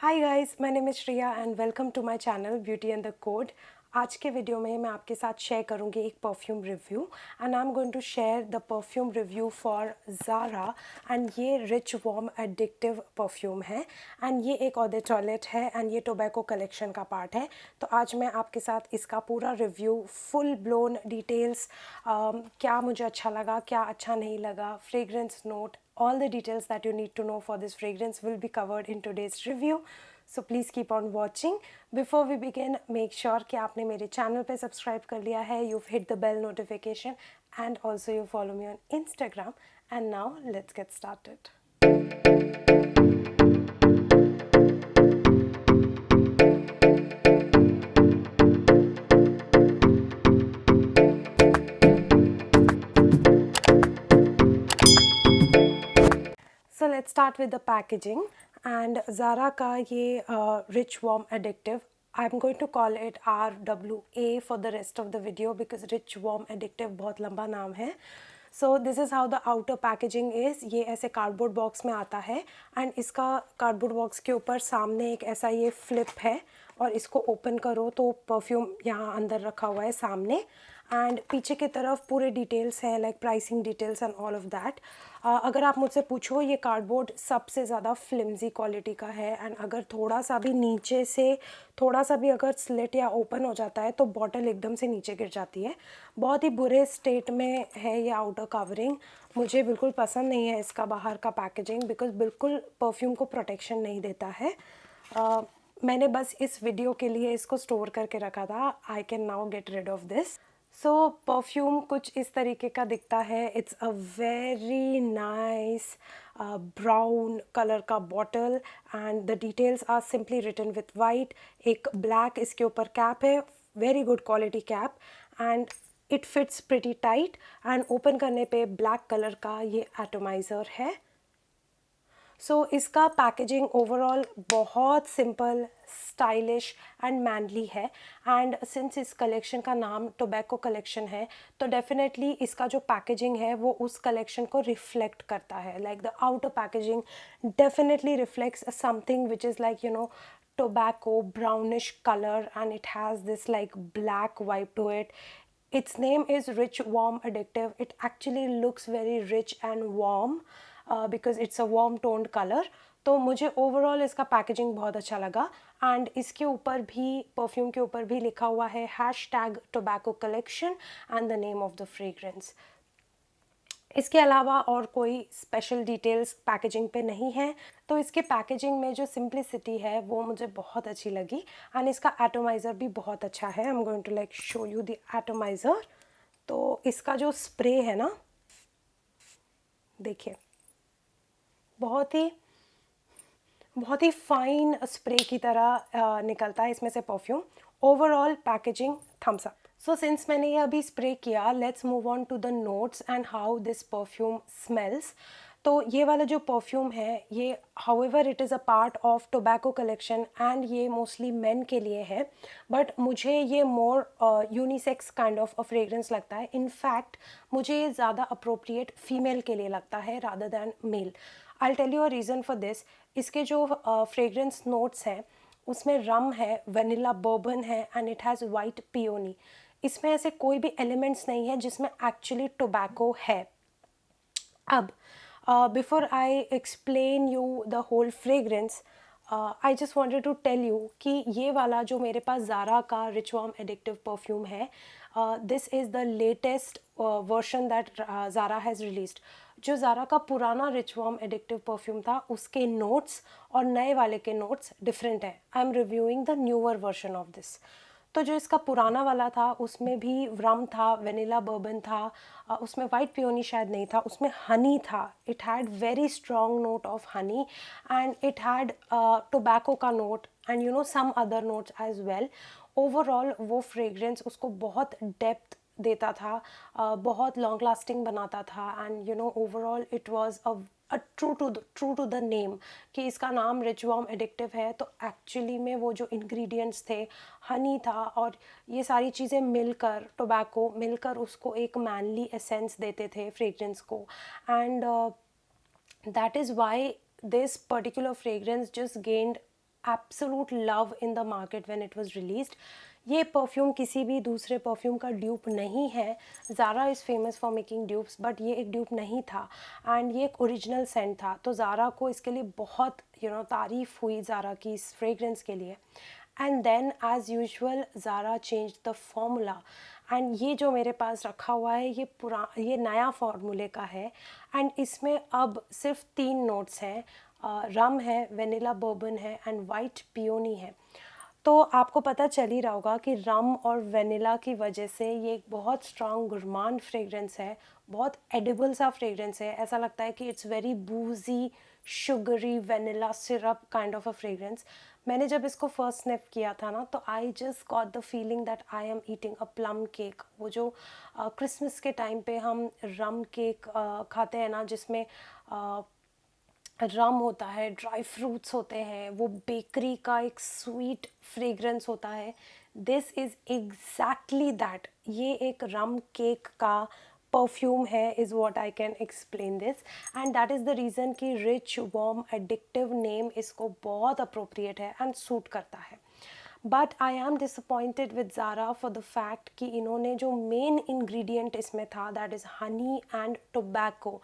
Hi guys, my name is Shreya and welcome to my channel beauty and the code. आज के video में मैं आपके साथ शेयर करूंगी एक perfume review and I am going to share the perfume review for Zara. And ये rich warm addictive perfume है एंड ये एक ऑडर टॉयलेट है एंड ये टोबैको कलेक्शन का पार्ट है। तो आज मैं आपके साथ इसका पूरा रिव्यू फुल ब्लोन डिटेल्स, क्या मुझे अच्छा लगा, क्या अच्छा नहीं लगा, fragrance note, all the details that you need to know for this fragrance will be covered in today's review. So please keep on watching. Before we begin, make sure कि आपने मेरे चैनल पे सब्सक्राइब कर लिया है, you've hit the bell notification and also you follow me on Instagram. And now let's get started. So let's start with the packaging and Zara का ये rich warm addictive, I'm going to call it RWA for the rest of the video because rich warm addictive बहुत लंबा नाम है. So this is how the outer packaging is. ये ऐसे cardboard box में आता है एंड इसका कार्डबोर्ड बॉक्स के ऊपर सामने एक ऐसा ये फ्लिप है और इसको ओपन करो तो परफ्यूम यहाँ अंदर रखा हुआ है सामने एंड पीछे की तरफ पूरे डिटेल्स हैं like pricing details and all of that. अगर आप मुझसे पूछो ये कार्डबोर्ड सबसे ज़्यादा फ्लिम्जी क्वालिटी का है एंड अगर थोड़ा सा भी नीचे से थोड़ा सा भी अगर स्लिट या ओपन हो जाता है तो बॉटल एकदम से नीचे गिर जाती है. बहुत ही बुरे स्टेट में है ये आउटर कवरिंग. मुझे बिल्कुल पसंद नहीं है इसका बाहर का पैकेजिंग बिकॉज बिल्कुल परफ्यूम को प्रोटेक्शन नहीं देता है. मैंने बस इस वीडियो के लिए इसको स्टोर करके रखा था. I can now get rid of this. So perfume कुछ इस तरीके का दिखता है. It's a very nice brown colour का bottle and the details are simply written with white. एक ब्लैक इसके ऊपर कैप है, very good quality cap and it fits pretty tight and open करने पे ब्लैक कलर का ये एटोमाइज़र है. सो इसका पैकेजिंग ओवरऑल बहुत सिंपल, स्टाइलिश एंड मैनली है एंड सिंस इस कलेक्शन का नाम टोबैको कलेक्शन है तो डेफिनेटली इसका जो पैकेजिंग है वो उस कलेक्शन को रिफ्लेक्ट करता है. Like the outer packaging definitely reflects something which is like tobacco brownish color and it has this like black vibe to it. Its name is rich warm addictive. It actually looks very rich and warm because it's a warm toned color. तो मुझे overall इसका packaging बहुत अच्छा लगा and इसके ऊपर भी perfume के ऊपर भी लिखा हुआ है #tobacco collection and the name of the fragrance. इसके अलावा और कोई स्पेशल डिटेल्स पैकेजिंग पे नहीं है. तो इसके पैकेजिंग में जो सिंप्लिसिटी है वो मुझे बहुत अच्छी लगी एंड इसका एटोमाइज़र भी बहुत अच्छा है. I am going to like show you the atomiser. तो इसका जो स्प्रे है ना, देखिए बहुत ही फाइन स्प्रे की तरह निकलता है इसमें से perfume. Overall packaging thumbs up. So since मैंने ये अभी स्प्रे किया, let's move on to the notes and how this perfume smells. तो ये वाला जो परफ्यूम है ये however it is a part of tobacco collection and ये मोस्टली मेन के लिए है बट मुझे ये more unisex kind of a fragrance लगता है. इनफैक्ट मुझे ये ज़्यादा अप्रोप्रिएट फीमेल के लिए लगता है rather than male. I tell you a reason for this. इसके जो फ्रेग्रेंस नोट्स हैं उसमें रम है, वनीला बर्बन है and it has white peony. इसमें ऐसे कोई भी एलिमेंट्स नहीं है जिसमें एक्चुअली टोबैको है. अब before I explain you the whole fragrance, I just wanted to tell you कि ये वाला जो मेरे पास ज़ारा का रिच वार्म एडिक्टिव परफ्यूम है, this is the latest version that Zara has released. जो ज़ारा का पुराना रिच वार्म एडिक्टिव परफ्यूम था उसके नोट्स और नए वाले के नोट्स डिफरेंट हैं. I am reviewing the newer version of this. तो जो इसका पुराना वाला था उसमें भी रम था, वेनिला बर्बन था, उसमें वाइट पियोनी शायद नहीं था, उसमें हनी था. It had very strong note of honey and it had tobacco का note and some other notes as well. Overall वो फ्रेग्रेंस उसको बहुत डेप्थ देता था, बहुत लॉन्ग लास्टिंग बनाता था and overall it was a true to the name कि इसका नाम रिच वार्म एडिक्टिव है. तो एक्चुअली में वो जो इंग्रेडिएंट्स थे, हनी था और ये सारी चीज़ें मिलकर, टोबैको मिलकर उसको एक मैनली एसेंस देते थे फ्रेग्रेंस को and that is why this particular fragrance just gained absolute love in the market when it was released. ये परफ्यूम किसी भी दूसरे परफ्यूम का ड्यूप नहीं है। Zara is famous for making dupes, but ये एक ड्यूप नहीं था एंड ये एक ओरिजिनल सेंट था। तो ज़ारा को इसके लिए बहुत तारीफ़ हुई ज़ारा की इस फ्रेगरेंस के लिए। And then as usual Zara change the formula, and ये जो मेरे पास रखा हुआ है ये नया फार्मूले का है। एंड इसमें अब सिर्फ 3 नोट्स हैं, रम है, वेनिला बर्बन है एंड वाइट पियोनी है। तो आपको पता चल ही रहा होगा कि रम और वेनिला की वजह से ये एक बहुत स्ट्रॉन्ग गुरमान फ्रेगरेंस है, बहुत एडिबल सा फ्रेगरेंस है। ऐसा लगता है कि इट्स वेरी बूजी sugary vanilla syrup kind of a fragrance. मैंने जब इसको फर्स्ट स्निफ किया था ना, तो I just got the feeling that I am eating a plum cake. वो जो क्रिसमस के टाइम पे हम रम केक खाते हैं ना, जिसमें रम होता है, ड्राई फ्रूट्स होते हैं, वो बेकरी का एक स्वीट फ्रेग्रेंस होता है। This is exactly that. ये एक रम केक का परफ्यूम है, is what I can explain this. And that is the reason कि रिच वार्म एडिक्टिव नेम इसको बहुत अप्रोप्रिएट है एंड सूट करता है। But I am disappointed with Zara for the fact कि इन्होंने जो मेन इंग्रेडिएंट इसमें था, that is honey and tobacco.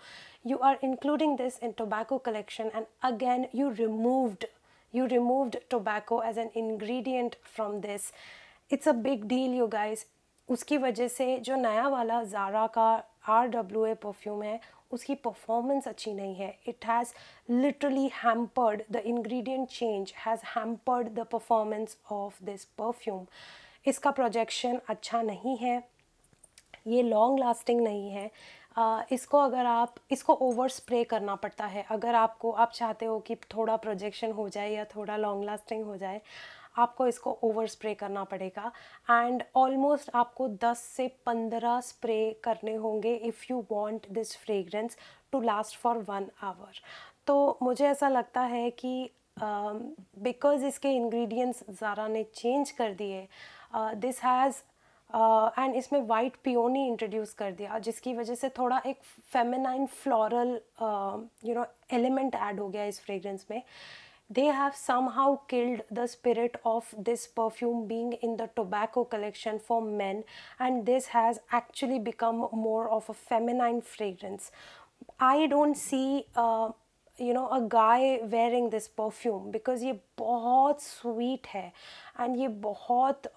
You are including this in tobacco collection, and again you removed tobacco as an ingredient from this. It's a big deal, you guys. उसकी वजह से जो नया वाला ज़ारा का RWA परफ्यूम है, उसकी परफॉर्मेंस अच्छी नहीं है। It has literally hampered, the ingredient change has hampered the performance of this perfume. इसका प्रोजेक्शन अच्छा नहीं है, ये लॉन्ग लास्टिंग नहीं है। इसको अगर आप इसको ओवर स्प्रे करना पड़ता है, अगर आप चाहते हो कि थोड़ा प्रोजेक्शन हो जाए या थोड़ा लॉन्ग लास्टिंग हो जाए, आपको इसको ओवर स्प्रे करना पड़ेगा। एंड ऑलमोस्ट आपको 10 से 15 स्प्रे करने होंगे if you want this fragrance to last for 1 hour. तो मुझे ऐसा लगता है कि बिकॉज़ इसके इंग्रेडिएंट्स ज़ारा ने चेंज कर दिए, दिस हैज़ एंड इसमें वाइट पियोनी इंट्रोड्यूस कर दिया, जिसकी वजह से थोड़ा एक फेमिनाइन फ्लोरल एलिमेंट ऐड हो गया इस फ्रेग्रेंस में। They have somehow killed the spirit of this perfume being in the tobacco collection for men, and this has actually become more of a feminine fragrance. I don't see a guy wearing this perfume because ये बहुत sweet है and ये बहुत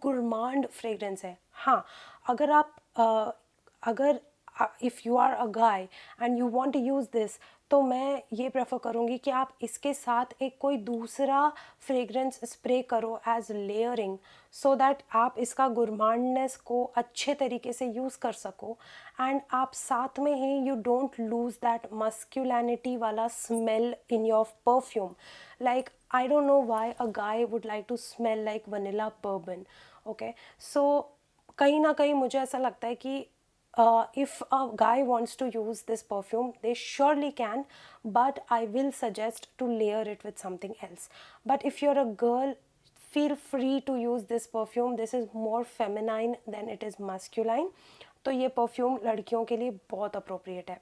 गुरमांड fragrance है। हाँ, अगर आप अगर if you are a guy and you want to use this, तो मैं ये प्रेफर करूँगी कि आप इसके साथ एक कोई दूसरा फ्रेग्रेंस स्प्रे करो एज लेयरिंग, सो दैट आप इसका गुरमांडनेस को अच्छे तरीके से यूज़ कर सको एंड आप साथ में ही यू डोंट लूज़ दैट मस्क्यूलिनिटी वाला smell in your perfume. Like I don't know why a guy would like to smell like vanilla bourbon. Okay, so कहीं ना कहीं मुझे ऐसा लगता है कि if a guy wants to use this perfume, they surely can, but I will suggest to layer it with something else. But if you're a girl, feel free to use this perfume. This is more feminine than it is masculine. तो ये perfume लड़कियों के लिए बहुत appropriate है।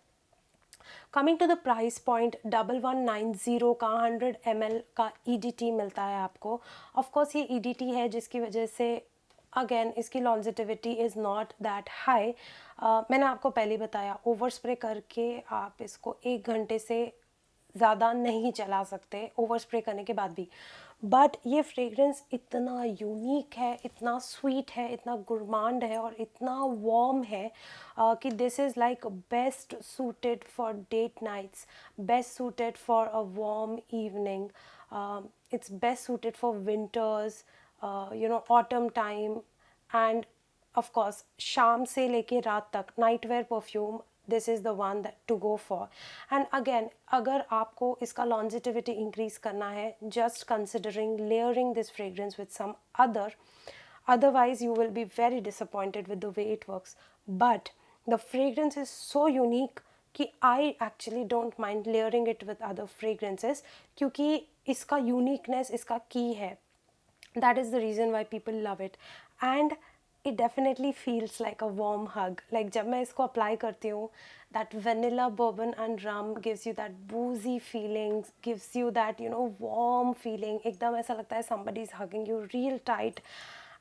Coming to the price point, 1190 का 100 ml का EDT मिलता है आपको। ऑफकोर्स ये EDT है, जिसकी वजह से अगेन इसकी longevity is not that high. मैंने आपको पहले बताया, ओवर स्प्रे करके आप इसको 1 घंटे से ज़्यादा नहीं चला सकते ओवर स्प्रे करने के बाद भी। बट ये फ्रेग्रेंस इतना यूनिक है, इतना स्वीट है, इतना गुरमांड है और इतना वार्म है कि this is like best suited for date nights, best suited for a warm evening, it's best suited for winters, autumn time and of course शाम से लेके रात तक night wear perfume. This is the one that to go for. And again, अगर आपको इसका longevity increase करना है, just considering layering this fragrance with some other, otherwise you will be very disappointed with the way it works. But the fragrance is so unique कि I actually don't mind layering it with other fragrances, क्योंकि इसका uniqueness इसका key है. That is the reason why people love it. And it definitely feels like a warm hug. Like जब मैं इसको apply करती हूँ, that vanilla bourbon and rum gives you that boozy feeling, gives you that, you know, warm feeling. एकदम ऐसा लगता है somebody is hugging you real tight,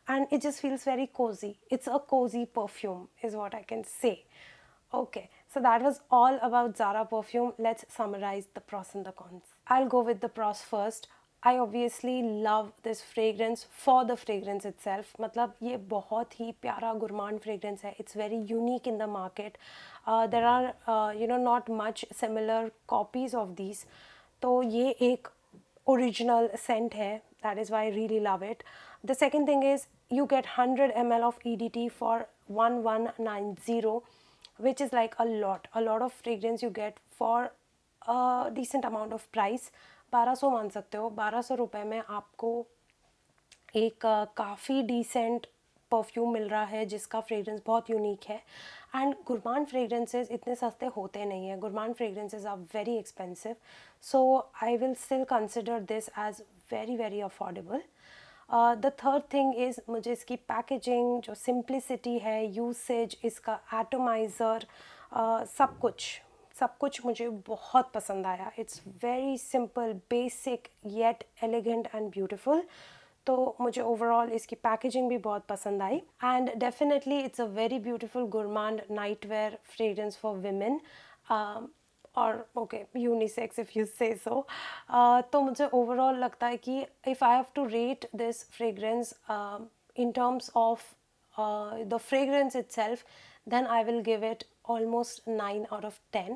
and it just feels very cozy. It's a cozy perfume is what I can say. Okay, so that was all about Zara perfume. Let's summarize the pros and the cons. I'll go with the pros first. I obviously love this fragrance for the fragrance itself. मतलब ये बहुत ही प्यारा gourmand fragrance है. It's very unique in the market. There are not much similar copies of these. तो ये एक original scent है. That is why I really love it. The second thing is you get 100 ml of EDT for 1190, which is like a lot of fragrance you get for a decent amount of price. 1200 मान सकते हो. 1200 रुपये में आपको एक काफ़ी decent perfume मिल रहा है जिसका फ्रेग्रेंस बहुत यूनिक है. एंड गुरमान फ्रेग्रेंसेस इतने सस्ते होते नहीं हैं. Gourmand fragrances are very expensive, so I will still consider this as very very affordable. The third thing is मुझे इसकी पैकेजिंग, जो सिंप्लिसिटी है, यूसेज, इसका एटोमाइज़र, सब कुछ मुझे बहुत पसंद आया. It's very simple, basic yet elegant and beautiful. तो मुझे ओवरऑल इसकी पैकेजिंग भी बहुत पसंद आई. And definitely it's a very beautiful gourmand night wear fragrance for women, और okay unisex if you say so. तो मुझे ओवरऑल लगता है कि if I have to rate this fragrance in terms of the fragrance itself, then I will give it almost 9 out of 10.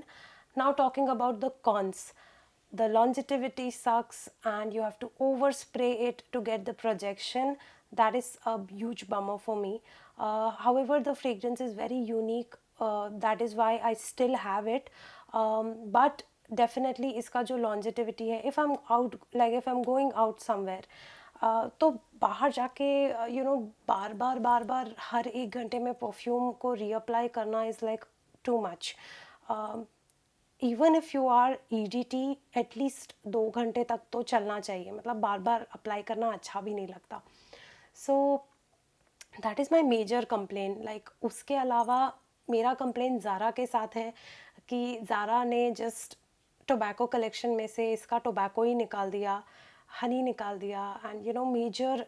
Now talking about the cons, the longevity sucks and you have to overspray it to get the projection. That is a huge bummer for me. However, the fragrance is very unique. That is why I still have it. But definitely इसका जो longevity है, if I'm going out somewhere, तो बाहर जाके बार बार हर एक घंटे में perfume को रीअप्लाई करना is like too much. Even if you are EDT, at least 2 घंटे तक तो चलना चाहिए. मतलब बार बार अप्लाई करना अच्छा भी नहीं लगता. So that is my major complain. Like उसके अलावा मेरा कंप्लेन ज़ारा के साथ है कि ज़ारा ने जस्ट टोबैको कलेक्शन में से इसका टोबैको ही निकाल दिया, हनी निकाल दिया. एंड मेजर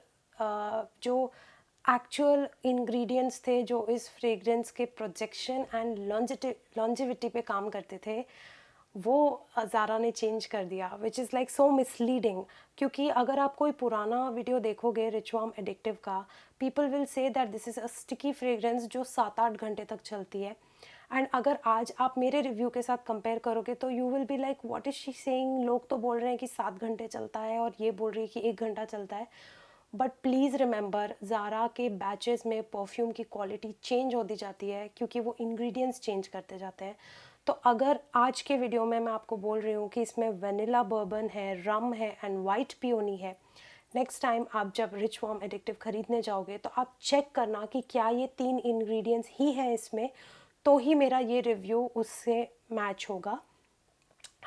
जो एक्चुअल इंग्रेडिएंट्स थे जो इस फ्रेग्रेंस के प्रोजेक्शन एंड लॉन्जिविटी पे काम करते थे, वो ज़ारा ने चेंज कर दिया, which is like so misleading. क्योंकि अगर आप कोई पुराना वीडियो देखोगे रिच वार्म एडिक्टिव का, people will say that this is a sticky fragrance जो 7-8 घंटे तक चलती है. एंड अगर आज आप मेरे रिव्यू के साथ कंपेयर करोगे तो you will be like what is she saying. लोग तो बोल रहे हैं कि 7 घंटे चलता है और ये बोल रही है कि 1 घंटा चलता है. बट प्लीज़ रिमेंबर, ज़ारा के बैचेस में परफ्यूम की क्वालिटी चेंज होती जाती है क्योंकि वो इंग्रेडिएंट्स चेंज करते जाते हैं. तो अगर आज के वीडियो में मैं आपको बोल रही हूँ कि इसमें वेनिला बर्बन है, रम है एंड वाइट पियोनी है, नेक्स्ट टाइम आप जब रिच वार्म एडिक्टिव ख़रीदने जाओगे तो आप चेक करना कि क्या ये 3 इंग्रेडिएंट्स ही हैं इसमें, तो ही मेरा ये रिव्यू उससे मैच होगा.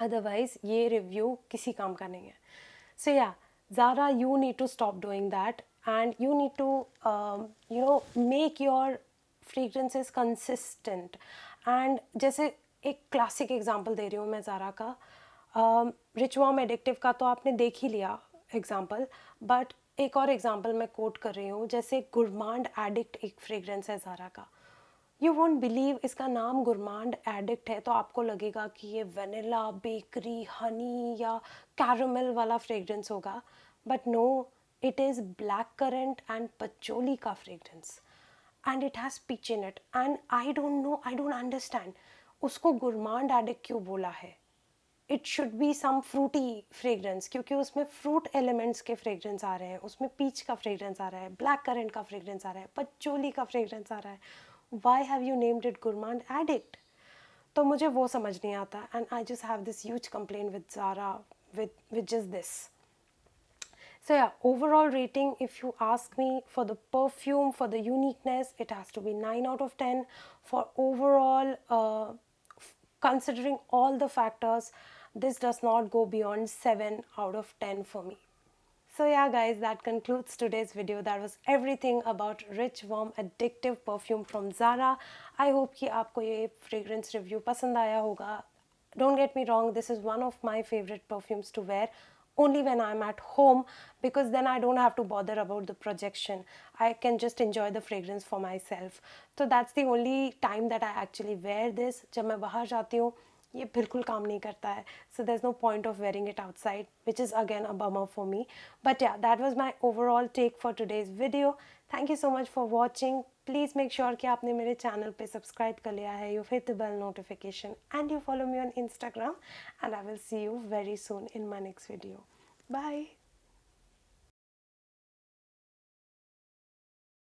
अदरवाइज़ ये रिव्यू किसी काम का नहीं है. सो या Zara, you need to stop doing that, and you need to make your fragrances consistent. And जैसे एक क्लासिक एग्जांपल दे रही हूँ मैं ज़ारा का. रिच वार्म एडिक्टिव का तो आपने देख ही लिया एग्जांपल, बट एक और एग्जांपल मैं कोट कर रही हूँ. जैसे गुरमांड एडिक्ट एक फ्रेग्रेंस है ज़ारा का. यू वोंट बिलीव, इसका नाम गुरमांड एडिक्ट है तो आपको लगेगा कि ये वेनिला, बेकरी, हनी या कैरमल वाला फ्रेग्रेंस होगा. But no, it is black currant and patchouli का fragrance, and it has peach in it. And I don't understand उसको गुरमांड एडिक्ट क्यों बोला है. It should be some fruity fragrance, क्योंकि उसमें फ्रूट एलिमेंट्स के फ्रेग्रेंस आ रहे हैं, उसमें पीच का फ्रेग्रेंस आ रहा है, ब्लैक करंट का फ्रेग्रेंस आ रहा है, पचोली का फ्रेग्रेंस आ रहा है. Why have you named it गुरमांड addict? तो मुझे वो समझ नहीं आता. And I just have this huge complain with Zara with just this. So yeah, overall rating, if you ask me, for the perfume, for the uniqueness, it has to be 9 out of 10. For overall, considering all the factors, this does not go beyond 7 out of 10 for me. So yeah guys, that concludes today's video. That was everything about rich warm addictive perfume from Zara. I hope कि आपको ये fragrance review पसंद आया होगा. Don't get me wrong, this is one of my favorite perfumes to wear only when I'm at home, because then I don't have to bother about the projection. I can just enjoy the fragrance for myself. So that's the only time that I actually wear this. जब मैं बाहर जाती हूँ ये बिल्कुल काम नहीं करता है. So there's no point of wearing it outside, which is again a bummer for me. But yeah, that was my overall take for today's video. Thank you so much for watching. Please make sure कि आपने मेरे channel पे subscribe कर लिया है, you hit the bell notification and you follow me on Instagram, and I will see you very soon in my next video. Bye.